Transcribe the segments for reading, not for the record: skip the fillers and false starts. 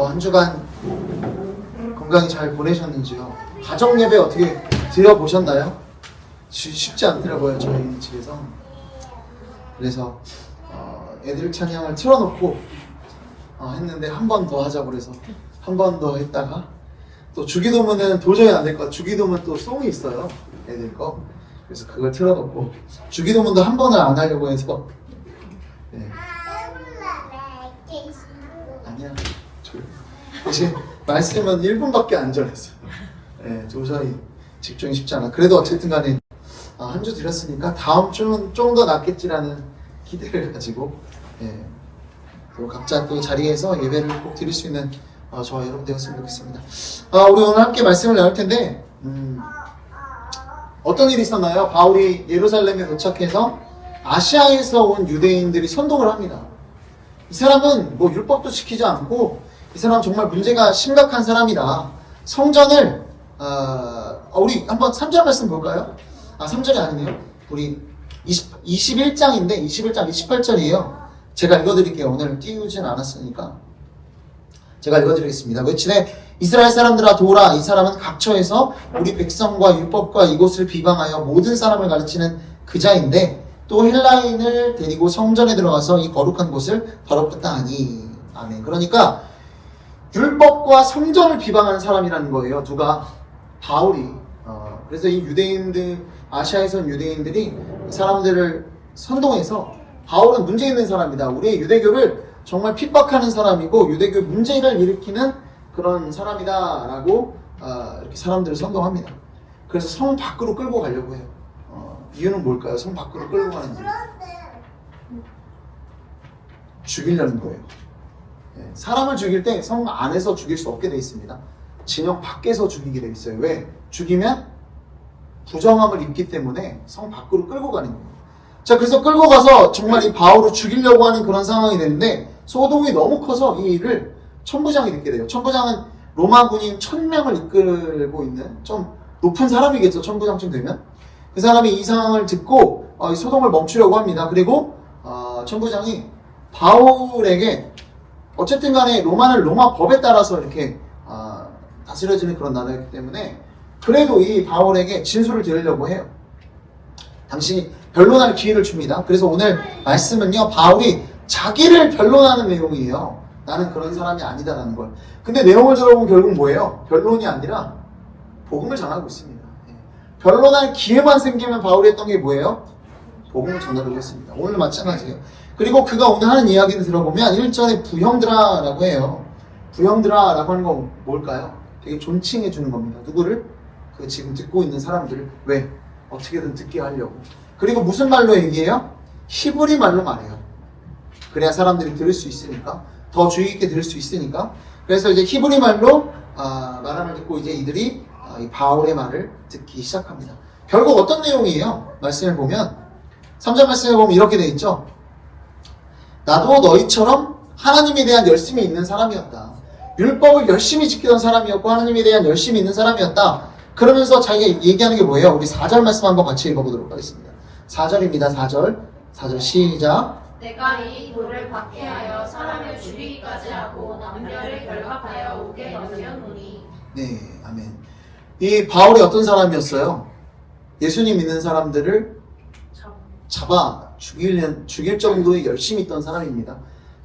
한 주간 건강히 잘 보내셨는지요? 가정 예배 어떻게 드려보셨나요? 쉽지 않더라고요, 저희 집에서. 그래서 애들 찬양을 틀어놓고 했는데 한 번 더 하자고 그래서 한 번 더 했다가 또 주기도문은 도저히 안 될 것 같아요. 주기도문 또 송이 있어요, 애들 거. 그래서 그걸 틀어놓고 주기도문도 한 번을 안 하려고 해서 네. 아니야. 대신 말씀은 1분밖에 안 전했어요. 네, 도저히 집중이 쉽지 않아. 그래도 어쨌든 간에 한 주 드렸으니까 다음 주는 좀 더 낫겠지라는 기대를 가지고 또 각자 또 자리에서 예배를 꼭 드릴 수 있는 저와 여러분 되었으면 좋겠습니다. 우리 오늘 함께 말씀을 나눌 텐데 어떤 일이 있었나요? 바울이 예루살렘에 도착해서 아시아에서 온 유대인들이 선동을 합니다. 이 사람은 뭐 율법도 지키지 않고 이 사람 정말 문제가 심각한 사람이다. 성전을 우리 한번 3절 말씀 볼까요? 3절이 아니네요. 우리 21장인데 21장 28절이에요. 제가 읽어드릴게요. 오늘 띄우진 않았으니까 제가 읽어드리겠습니다. 외치되 이스라엘 사람들아 도라. 이 사람은 각처에서 우리 백성과 율법과 이곳을 비방하여 모든 사람을 가르치는 그자인데 또 헬라인을 데리고 성전에 들어가서 이 거룩한 곳을 더럽혔다 하니. 아멘. 그러니까 율법과 성전을 비방하는 사람이라는 거예요. 누가? 바울이. 그래서 이 유대인들, 아시아에서 온 유대인들이 사람들을 선동해서 바울은 문제 있는 사람이다. 우리의 유대교를 정말 핍박하는 사람이고 유대교 문제를 일으키는 그런 사람이다 라고 이렇게 사람들을 선동합니다. 그래서 성 밖으로 끌고 가려고 해요. 이유는 뭘까요? 성 밖으로 끌고 가는 이유. 죽이려는 거예요. 사람을 죽일 때 성 안에서 죽일 수 없게 되어 있습니다. 진영 밖에서 죽이게 되어 있어요. 왜? 죽이면 부정함을 입기 때문에 성 밖으로 끌고 가는 거예요. 자, 그래서 끌고 가서 정말 이 바울을 죽이려고 하는 그런 상황이 되는데 소동이 너무 커서 이 일을 천부장이 듣게 돼요. 천부장은 로마 군인 1000명을 이끌고 있는 좀 높은 사람이겠죠. 천부장쯤 되면. 그 사람이 이 상황을 듣고 이 소동을 멈추려고 합니다. 그리고 천부장이 바울에게 어쨌든 간에 로마는 로마 법에 따라서 이렇게 다스려지는 그런 나라였기 때문에 그래도 이 바울에게 진술을 들으려고 해요. 당신이 변론할 기회를 줍니다. 그래서 오늘 말씀은요, 바울이 자기를 변론하는 내용이에요. 나는 그런 사람이 아니다라는 걸. 근데 내용을 들어보면 결국 뭐예요? 변론이 아니라 복음을 전하고 있습니다. 변론할 기회만 생기면 바울이 했던 게 뭐예요? 복음을 전하려고 했습니다. 오늘 마찬가지예요. 그리고 그가 오늘 하는 이야기를 들어보면 1절에 부형들아라고 해요. 부형들아라고 하는 건 뭘까요? 되게 존칭해 주는 겁니다. 누구를? 그 지금 듣고 있는 사람들을. 왜? 어떻게든 듣게 하려고. 그리고 무슨 말로 얘기해요? 히브리 말로 말해요. 그래야 사람들이 들을 수 있으니까. 더 주의 있게 들을 수 있으니까. 그래서 이제 히브리 말로 말함을 듣고 이제 이들이 이 바울의 말을 듣기 시작합니다. 결국 어떤 내용이에요? 말씀을 보면 3절 말씀을 보면 이렇게 돼 있죠. 나도 너희처럼 하나님에 대한 열심이 있는 사람이었다. 율법을 열심히 지키던 사람이었고 하나님에 대한 열심이 있는 사람이었다. 그러면서 자기가 얘기하는 게 뭐예요? 우리 4절 말씀 한번 같이 읽어보도록 하겠습니다. 4절입니다. 4절 시작. 내가 이 돌을 박해하여 사람을 죽이기까지 하고 남녀를 결박하여 옥에 넣으려노니. 네, 아멘. 이 바울이 어떤 사람이었어요? 예수님 믿는 사람들을 잡아 죽일 정도의 열심이 있던 사람입니다.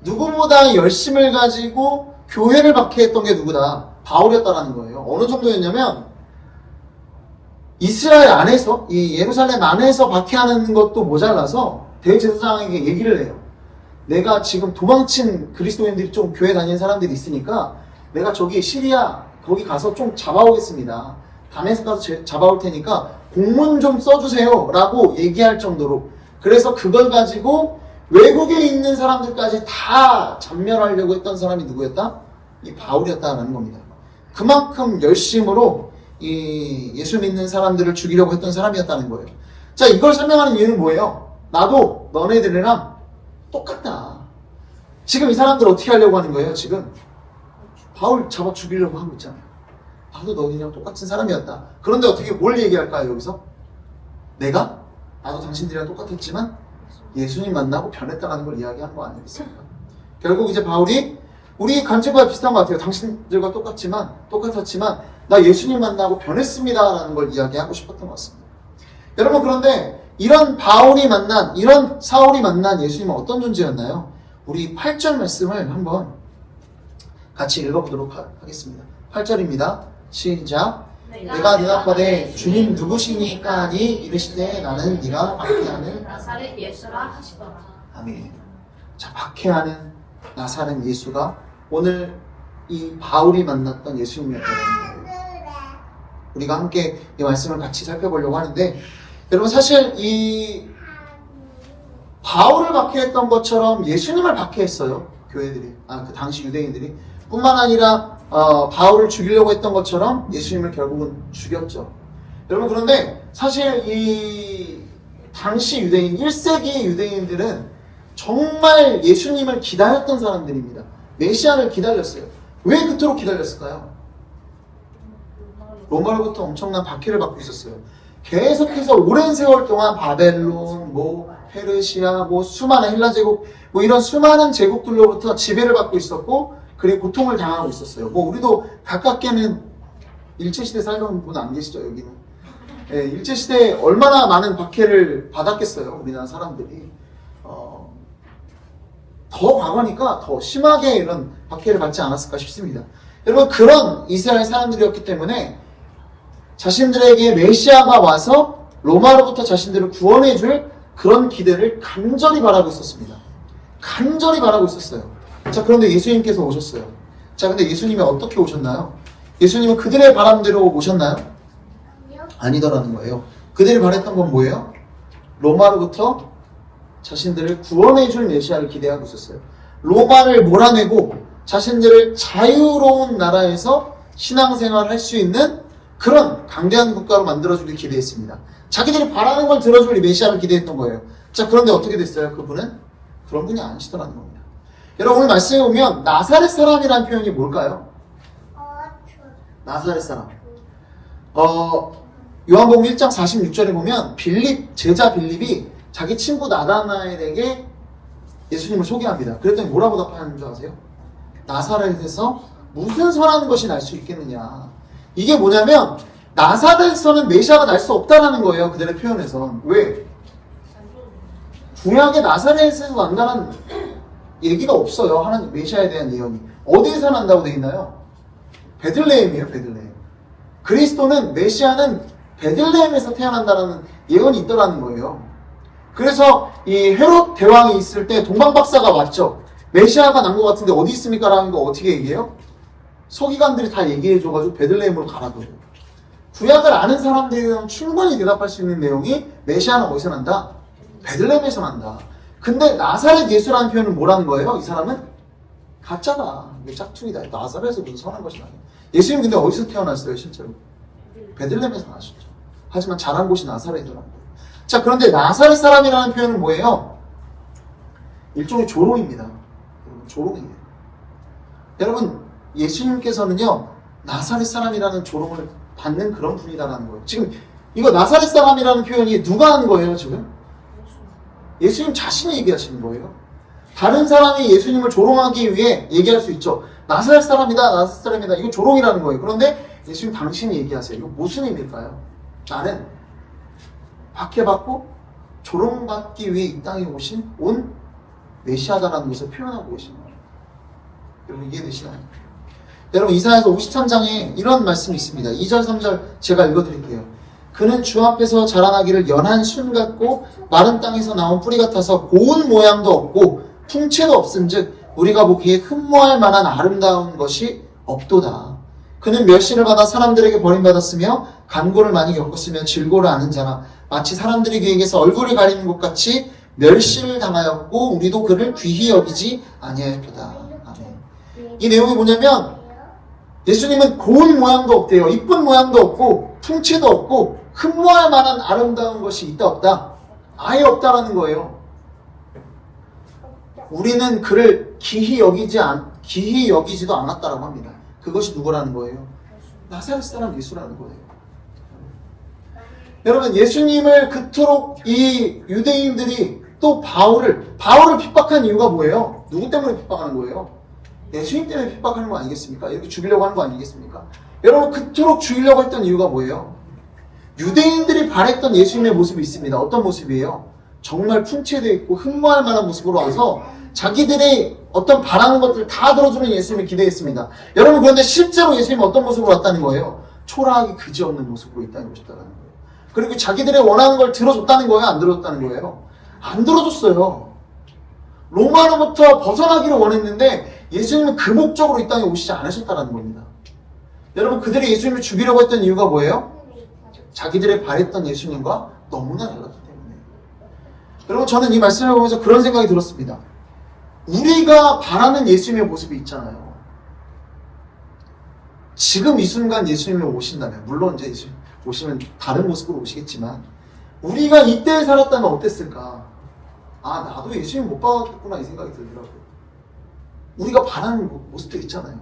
누구보다 열심을 가지고 교회를 박해했던 게 누구다? 바울이었다라는 거예요. 어느 정도였냐면 이스라엘 안에서, 이 예루살렘 안에서 박해하는 것도 모자라서 대제사장에게 얘기를 해요. 내가 지금 도망친 그리스도인들이 좀 교회 다니는 사람들이 있으니까 내가 저기 시리아 거기 가서 좀 잡아오겠습니다. 다메섹 가서 잡아올 테니까 공문 좀 써주세요 라고 얘기할 정도로. 그래서 그걸 가지고 외국에 있는 사람들까지 다 잡멸하려고 했던 사람이 누구였다? 이 바울이었다는 겁니다. 그만큼 열심으로 이 예수 믿는 사람들을 죽이려고 했던 사람이었다는 거예요. 자, 이걸 설명하는 이유는 뭐예요? 나도 너네들이랑 똑같다. 지금 이 사람들 어떻게 하려고 하는 거예요? 지금 바울 잡아 죽이려고 하고 있잖아요. 나도 너희랑 똑같은 사람이었다. 그런데 어떻게 뭘 얘기할까요? 여기서 나도 당신들이랑 똑같았지만 예수님 만나고 변했다는 걸 이야기하는 거 아니겠습니까? 결국 이제 바울이 우리 간증과 비슷한 것 같아요. 당신들과 똑같았지만 나 예수님 만나고 변했습니다 라는 걸 이야기하고 싶었던 것 같습니다. 여러분, 그런데 이런 이런 사울이 만난 예수님은 어떤 존재였나요? 우리 8절 말씀을 한번 같이 읽어보도록 하겠습니다. 8절입니다. 시작. 내가 대답하되 주님 누구시니까 하니 이르시되 나는 네가 박해하는 나사렛 예수라 하시더라. 아멘. 자, 박해하는 나사렛 예수가 오늘 이 바울이 만났던 예수님이었다는 거예요. 우리가 함께 이 말씀을 같이 살펴보려고 하는데, 여러분, 사실 이 바울을 박해했던 것처럼 예수님을 박해했어요. 교회들이, 그 당시 유대인들이. 뿐만 아니라 바울을 죽이려고 했던 것처럼 예수님을 결국은 죽였죠. 여러분, 그런데 사실 이 당시 유대인, 1세기의 유대인들은 정말 예수님을 기다렸던 사람들입니다. 메시아를 기다렸어요. 왜 그토록 기다렸을까요? 로마로부터 엄청난 박해를 받고 있었어요. 계속해서 오랜 세월 동안 바벨론, 페르시아, 수많은 헬라 제국, 이런 수많은 제국들로부터 지배를 받고 있었고, 그리고 고통을 당하고 있었어요. 우리도 가깝게는 일제시대 살던 분 안 계시죠, 여기는? 예, 일제시대에 얼마나 많은 박해를 받았겠어요, 우리나라 사람들이. 더 과거니까 더 심하게 이런 박해를 받지 않았을까 싶습니다. 여러분, 그런 이스라엘 사람들이었기 때문에 자신들에게 메시아가 와서 로마로부터 자신들을 구원해줄 그런 기대를 간절히 바라고 있었습니다. 간절히 바라고 있었어요. 자, 그런데 예수님께서 오셨어요. 자, 근데 예수님이 어떻게 오셨나요? 예수님은 그들의 바람대로 오셨나요? 아니더라는 거예요. 그들이 바랬던 건 뭐예요? 로마로부터 자신들을 구원해줄 메시아를 기대하고 있었어요. 로마를 몰아내고 자신들을 자유로운 나라에서 신앙생활을 할 수 있는 그런 강대한 국가로 만들어주길 기대했습니다. 자기들이 바라는 걸 들어줄 메시아를 기대했던 거예요. 자, 그런데 어떻게 됐어요? 그분은 그런 분이 아니시더라는 겁니다. 여러분, 오늘 말씀에 보면 나사렛 사람이라는 표현이 뭘까요? 나사렛 사람. 요한복음 1장 46절에 보면 제자 빌립이 자기 친구 나다나엘에게 예수님을 소개합니다. 그랬더니 뭐라고 답하는 줄 아세요? 나사렛에서 무슨 선한 것이 날 수 있겠느냐. 이게 뭐냐면 나사렛에서는 메시아가 날 수 없다라는 거예요. 그들의 표현에선. 왜? 구약의 나사렛에서 난다는 얘기가 없어요. 하나님 메시아에 대한 예언이. 어디에서 난다고 되어 있나요? 베들레헴이에요. 베들레헴. 그리스도는, 메시아는 베들레헴에서 태어난다는 예언이 있더라는 거예요. 그래서 이 헤롯 대왕이 있을 때 동방박사가 왔죠. 메시아가 난 것 같은데 어디 있습니까? 라는 거 어떻게 얘기해요? 서기관들이 다 얘기해줘가지고 베들레헴으로 가라고. 구약을 아는 사람들이랑 충분히 대답할 수 있는 내용이 메시아는 어디서 난다? 베들레헴에서 난다. 근데 나사렛 예수라는 표현은 뭐라는 거예요? 이 사람은 가짜다. 이게 짝퉁이다. 나사렛에서 무슨 선한 것이 나요. 예수님 근데 어디서 태어났어요, 실제로? 베들레헴에서 나셨죠. 하지만 자란 곳이 나사렛이라는 거예요. 자, 그런데 나사렛 사람이라는 표현은 뭐예요? 일종의 조롱입니다. 조롱이에요. 여러분, 예수님께서는요, 나사렛 사람이라는 조롱을 받는 그런 분이다라는 거예요. 지금 이거 나사렛 사람이라는 표현이 누가 한 거예요, 지금? 예수님 자신이 얘기하시는 거예요. 다른 사람이 예수님을 조롱하기 위해 얘기할 수 있죠. 나사렛 사람이다, 나사렛 사람이다. 이거 조롱이라는 거예요. 그런데 예수님 당신이 얘기하세요. 이거 무슨 의미일까요? 나는 박해받고 조롱받기 위해 이 땅에 온 메시아다라는 것을 표현하고 계신 거예요. 여러분, 이해되시나요? 여러분, 이사야서 53장에 이런 말씀이 있습니다. 2절, 3절 제가 읽어드릴게요. 그는 주 앞에서 자라나기를 연한 순 같고 마른 땅에서 나온 뿌리 같아서 고운 모양도 없고 풍채도 없은즉 우리가 보기에 흠모할 만한 아름다운 것이 없도다. 그는 멸시를 받아 사람들에게 버림받았으며 간고를 많이 겪었으며 질고를 아는 자라. 마치 사람들이 그에게서 얼굴을 가리는 것 같이 멸시를 당하였고 우리도 그를 귀히 여기지 아니하였도다. 아멘. 이 내용이 뭐냐면 예수님은 고운 모양도 없대요. 이쁜 모양도 없고 풍채도 없고 흠모할 만한 아름다운 것이 있다 없다? 아예 없다라는 거예요. 우리는 그를 기히 여기지도 않았다라고 합니다. 그것이 누구라는 거예요? 나사렛 사람 예수라는 거예요. 여러분, 예수님을 그토록 이 유대인들이 또 바울을 핍박한 이유가 뭐예요? 누구 때문에 핍박하는 거예요? 예수님 때문에 핍박하는 거 아니겠습니까? 이렇게 죽이려고 하는 거 아니겠습니까? 여러분 그토록 죽이려고 했던 이유가 뭐예요? 유대인들이 바랬던 예수님의 모습이 있습니다. 어떤 모습이에요? 정말 풍채되어 있고 흠모할 만한 모습으로 와서 자기들의 어떤 바라는 것들을 다 들어주는 예수님을 기대했습니다. 여러분 그런데 실제로 예수님은 어떤 모습으로 왔다는 거예요? 초라하기 그지없는 모습으로 이 땅에 오셨다는 거예요. 그리고 자기들의 원하는 걸 들어줬다는 거예요? 안 들어줬다는 거예요? 안 들어줬어요. 로마로부터 벗어나기를 원했는데 예수님은 그 목적으로 이 땅에 오시지 않으셨다는 겁니다. 여러분 그들이 예수님을 죽이려고 했던 이유가 뭐예요? 자기들의 바랬던 예수님과 너무나 달랐기 때문에. 여러분 저는 이 말씀을 보면서 그런 생각이 들었습니다. 우리가 바라는 예수님의 모습이 있잖아요. 지금 이 순간 예수님이 오신다면, 물론 이제 예수님 오시면 다른 모습으로 오시겠지만 우리가 이때 살았다면 어땠을까? 아, 나도 예수님 못 받았구나 이 생각이 들더라고요. 우리가 바라는 모습도 있잖아요.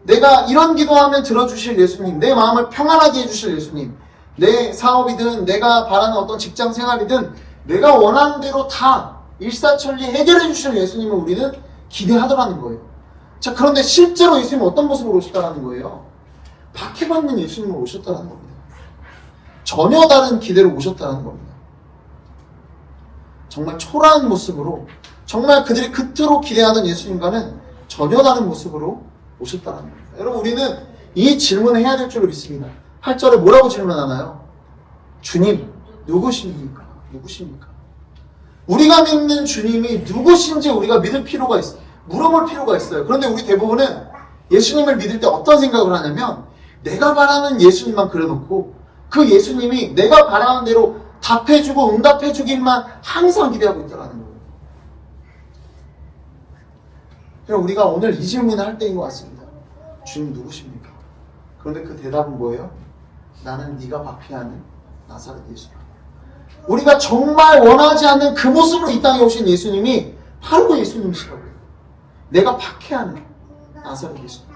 내가 이런 기도하면 들어주실 예수님, 내 마음을 평안하게 해주실 예수님, 내 사업이든 내가 바라는 어떤 직장 생활이든 내가 원하는 대로 다 일사천리 해결해 주실 예수님을 우리는 기대하더라는 거예요. 자, 그런데 실제로 예수님은 어떤 모습으로 오셨다는 거예요? 박해받는 예수님으로 오셨다는 겁니다. 전혀 다른 기대로 오셨다는 겁니다. 정말 초라한 모습으로, 정말 그들이 그토록 기대하던 예수님과는 전혀 다른 모습으로 오셨다는 겁니다. 여러분 우리는 이 질문을 해야 될 줄로 믿습니다. 8절에 뭐라고 질문하나요? 주님 누구십니까? 누구십니까? 우리가 믿는 주님이 누구신지 우리가 믿을 필요가 있어요. 물어볼 필요가 있어요. 그런데 우리 대부분은 예수님을 믿을 때 어떤 생각을 하냐면 내가 바라는 예수님만 그려놓고 그 예수님이 내가 바라는 대로 답해주고 응답해주기만 항상 기대하고 있다는 거예요. 그럼 우리가 오늘 이 질문을 할 때인 것 같습니다. 주님 누구십니까? 그런데 그 대답은 뭐예요? 나는 네가 박해하는 나사렛 예수님. 우리가 정말 원하지 않는 그 모습으로 이 땅에 오신 예수님이 바로 그 예수님이시라고요. 내가 박해하는 나사렛 예수님.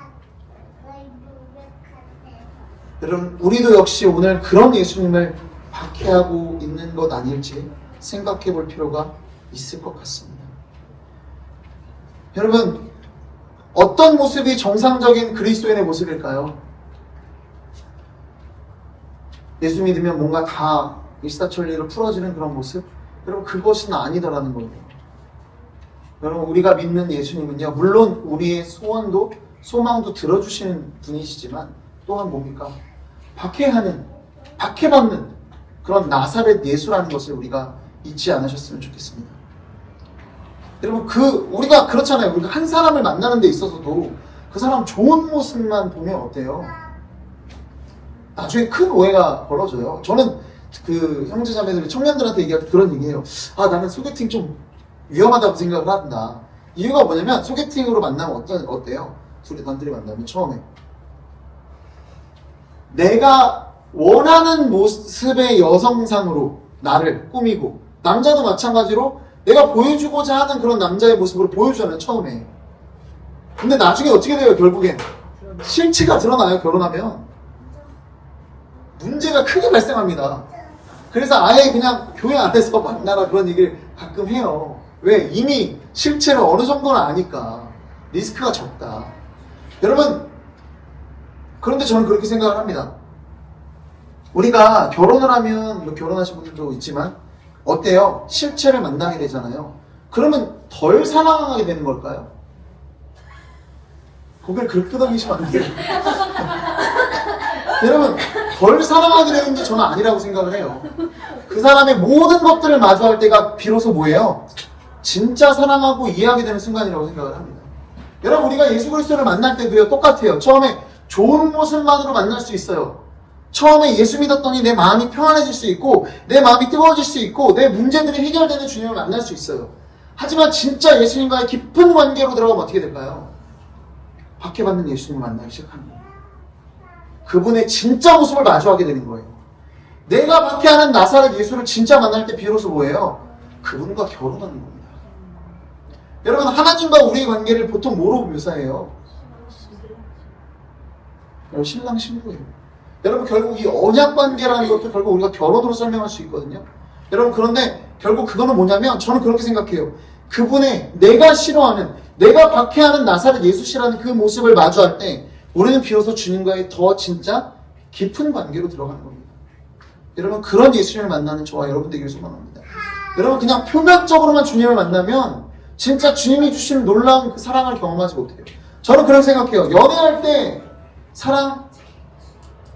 여러분 우리도 역시 오늘 그런 예수님을 박해하고 있는 것 아닐지 생각해 볼 필요가 있을 것 같습니다. 여러분 어떤 모습이 정상적인 그리스도인의 모습일까요? 예수 믿으면 뭔가 다 일사천리로 풀어지는 그런 모습? 여러분 그것은 아니더라는 거예요. 여러분 우리가 믿는 예수님은요 물론 우리의 소원도 소망도 들어주시는 분이시지만 또한 뭡니까? 박해하는, 박해받는 그런 나사렛 예수라는 것을 우리가 잊지 않으셨으면 좋겠습니다. 여러분 우리가 그렇잖아요. 우리가 한 사람을 만나는 데 있어서도 그 사람 좋은 모습만 보면 어때요? 나중에 큰 오해가 벌어져요. 저는 그 형제자매들 청년들한테 얘기할 때 그런 얘기해요. 아 나는 소개팅 좀 위험하다고 생각을 한다. 이유가 뭐냐면 소개팅으로 만나면 어때요? 단둘이 만나면 처음에 내가 원하는 모습의 여성상으로 나를 꾸미고 남자도 마찬가지로 내가 보여주고자 하는 그런 남자의 모습으로 보여주잖아요 처음에. 근데 나중에 어떻게 돼요? 결국엔 실체가 드러나요. 결혼하면 문제가 크게 발생합니다. 그래서 아예 그냥 교회 안에서 만나라 그런 얘기를 가끔 해요. 왜? 이미 실체를 어느 정도는 아니까 리스크가 적다. 여러분 그런데 저는 그렇게 생각을 합니다. 우리가 결혼을 하면 뭐 결혼하신 분들도 있지만 어때요? 실체를 만나게 되잖아요. 그러면 덜 사랑하게 되는 걸까요? 고개를 그렇게 끄덕이시면 안 돼요. 여러분 덜 사랑하게 되는지 저는 아니라고 생각을 해요. 그 사람의 모든 것들을 마주할 때가 비로소 뭐예요? 진짜 사랑하고 이해하게 되는 순간이라고 생각을 합니다. 여러분 우리가 예수 그리스도를 만날 때도요 똑같아요. 처음에 좋은 모습만으로 만날 수 있어요. 처음에 예수 믿었더니 내 마음이 평안해질 수 있고 내 마음이 뜨거워질 수 있고 내 문제들이 해결되는 주님을 만날 수 있어요. 하지만 진짜 예수님과의 깊은 관계로 들어가면 어떻게 될까요? 박해받는 예수님을 만나기 시작합니다. 그분의 진짜 모습을 마주하게 되는 거예요. 내가 박해하는 나사렛 예수를 진짜 만날 때 비로소 뭐예요? 그분과 결혼하는 겁니다. 여러분 하나님과 우리의 관계를 보통 뭐로 묘사해요? 여러분 신랑 신부예요. 여러분 결국 이 언약관계라는 것도 결국 우리가 결혼으로 설명할 수 있거든요. 여러분 그런데 결국 그거는 뭐냐면 저는 그렇게 생각해요. 그분의 내가 싫어하는 내가 박해하는 나사렛 예수씨라는 그 모습을 마주할 때 우리는 비로소 주님과의 더 진짜 깊은 관계로 들어가는 겁니다. 여러분, 그런 예수님을 만나는 저와 여러분 되기를 소망합니다. 여러분, 그냥 표면적으로만 주님을 만나면 진짜 주님이 주시는 놀라운 그 사랑을 경험하지 못해요. 저는 그렇게 생각해요. 연애할 때 사랑,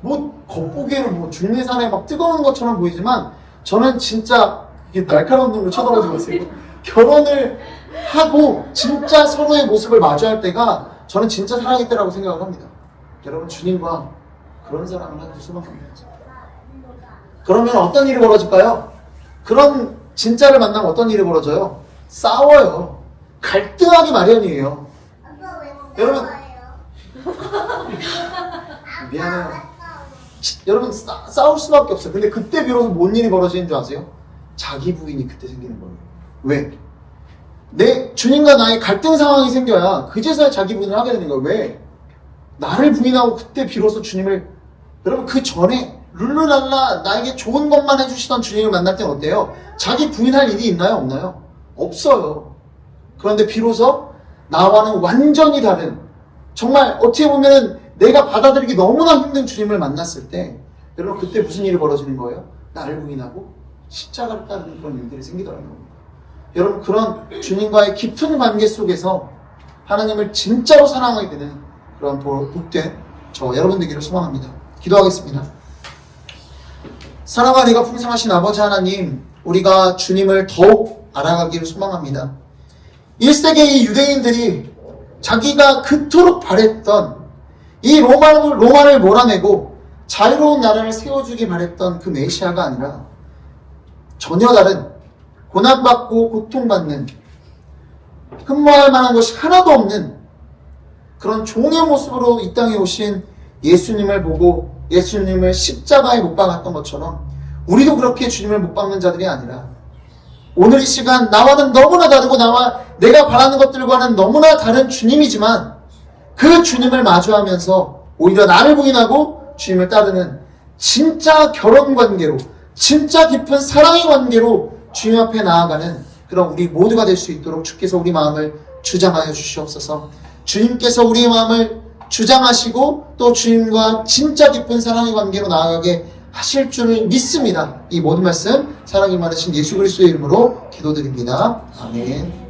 뭐 겉보기에는 뭐 중내산에 막 뜨거운 것처럼 보이지만 저는 진짜 이게 날카로운 눈으로 쳐다보지 마세요. 결혼을 하고 진짜 서로의 모습을 마주할 때가 저는 진짜 사랑의 때라고 생각을 합니다. 여러분, 주님과 그런 사랑을 하기를 소망합니다. 그러면 어떤 일이 벌어질까요? 그런 진짜를 만나면 어떤 일이 벌어져요? 싸워요. 갈등하기 마련이에요. 여러분, 미안해요. 여러분, 싸울 수밖에 없어요. 근데 그때 비로소 뭔 일이 벌어지는 줄 아세요? 자기 부인이 그때 생기는 거예요. 왜? 내 주님과 나의 갈등 상황이 생겨야 그제서야 자기 부인을 하게 되는 거예요. 왜? 나를 부인하고 그때 비로소 주님을, 여러분, 그 전에 룰루랄라 나에게 좋은 것만 해주시던 주님을 만날 때는 어때요? 자기 부인할 일이 있나요? 없나요? 없어요. 그런데 비로소 나와는 완전히 다른, 정말 어떻게 보면 내가 받아들이기 너무나 힘든 주님을 만났을 때 여러분, 그때 무슨 일이 벌어지는 거예요? 나를 부인하고 십자가를 따르는 그런 일들이 생기더라는 겁니다. 여러분, 그런 주님과의 깊은 관계 속에서 하나님을 진짜로 사랑하게 되는 그런 복된 저 여러분 되기를 소망합니다. 기도하겠습니다. 사랑과 내가 풍성하신 아버지 하나님, 우리가 주님을 더욱 알아가기를 소망합니다. 1세기 이 유대인들이 자기가 그토록 바랬던 이 로마를 몰아내고 자유로운 나라를 세워주기 바랬던 그 메시아가 아니라 전혀 다른, 고난받고 고통받는, 흠모할 만한 것이 하나도 없는 그런 종의 모습으로 이 땅에 오신 예수님을 보고 예수님을 십자가에 못 박았던 것처럼 우리도 그렇게 주님을 못 박는 자들이 아니라 오늘 이 시간 나와는 너무나 다르고 내가 바라는 것들과는 너무나 다른 주님이지만 그 주님을 마주하면서 오히려 나를 부인하고 주님을 따르는 진짜 결혼 관계로, 진짜 깊은 사랑의 관계로 주님 앞에 나아가는 그런 우리 모두가 될 수 있도록 주께서 우리 마음을 주장하여 주시옵소서. 주님께서 우리의 마음을 주장하시고 또 주님과 진짜 깊은 사랑의 관계로 나아가게 하실 줄 믿습니다. 이 모든 말씀 사랑이 많으신 예수 그리스도의 이름으로 기도드립니다. 아멘.